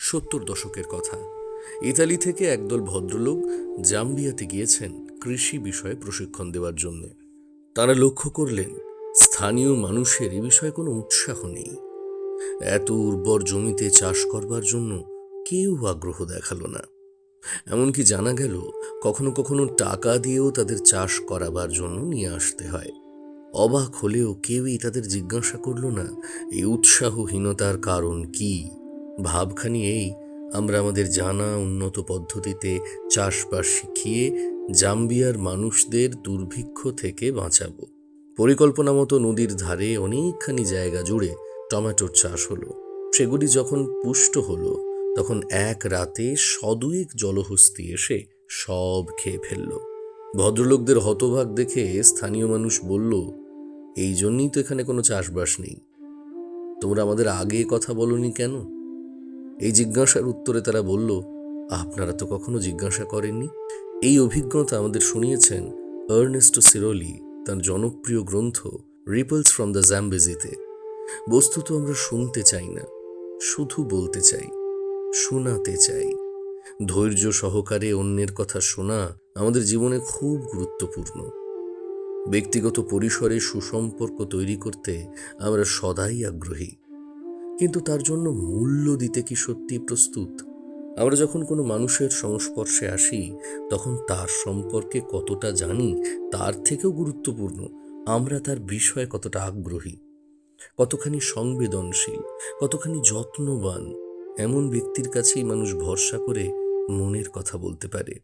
70 দশকের কথা। ইতালি থেকে একদল ভদ্রলোক জাম্বিয়াতে গিয়েছেন কৃষি বিষয়ে প্রশিক্ষণ দেওয়ার জন্য। তারা লক্ষ্য করলেন স্থানীয় মানুষের এ বিষয়ে কোনো উৎসাহ নেই। এত উর্বর জমিতে চাষ করবার জন্য কেউ আগ্রহ দেখালো না। এমনকি জানা গেল কখনো কখনো টাকা দিয়েও তাদের চাষ করাবার জন্য নিয়ে আসতে হয়। অবাক হলেও কেউই তাদের জিজ্ঞাসা করল না এই উৎসাহহীনতার কারণ কি। ভাবখানি এই, আমরা আমাদের জানা উন্নত পদ্ধতিতে চাষবাস শিখিয়ে জাম্বিয়ার মানুষদের দুর্ভিক্ষ থেকে বাঁচাবো। পরিকল্পনা মতো নদীর ধারে অনেকখানি জায়গা জুড়ে টমেটোর চাষ হলো। সেগুলি যখন পুষ্ট হলো তখন এক রাতে শদুয়েক জলহস্তি এসে সব খেয়ে ফেলল। ভদ্রলোকদের হতবাক দেখে স্থানীয় মানুষ বলল, এই জন্যই তো এখানে কোনো চাষবাস নেই। তোমরা আমাদের আগে কথা বলনি কেন? এই জিজ্ঞাসার উত্তরে তারা বলল, আপনারা তো কখনো জিজ্ঞাসা করেননি। এই অভিজ্ঞতা আমাদের শুনিয়েছেন আর্নেস্টো সিরোলি তার জনপ্রিয় গ্রন্থ রিপলস ফ্রম দ্য জাম্বেজিতে। বস্তুত আমরা শুনতে চাই না, শুধু বলতে চাই, শোনাতে চাই। ধৈর্য সহকারে অন্যের কথা শোনা আমাদের জীবনে খুব গুরুত্বপূর্ণ। ব্যক্তিগত পরিসরে সুসম্পর্ক তৈরি করতে আমরা সদাই আগ্রহী, কিন্তু তার জন্য মূল্য দিতে কি সত্যি প্রস্তুত? আমরা যখন কোনো মানুষের সংস্পর্শে আসি তখন তার সম্পর্কে কতটা জানি তার থেকেও গুরুত্বপূর্ণ আমরা তার বিষয়ে কতটা আগ্রহী, কতখানি সংবেদনশীল, কতখানি যত্নবান। এমন ব্যক্তির কাছেই মানুষ ভরসা করে মনের কথা বলতে পারে।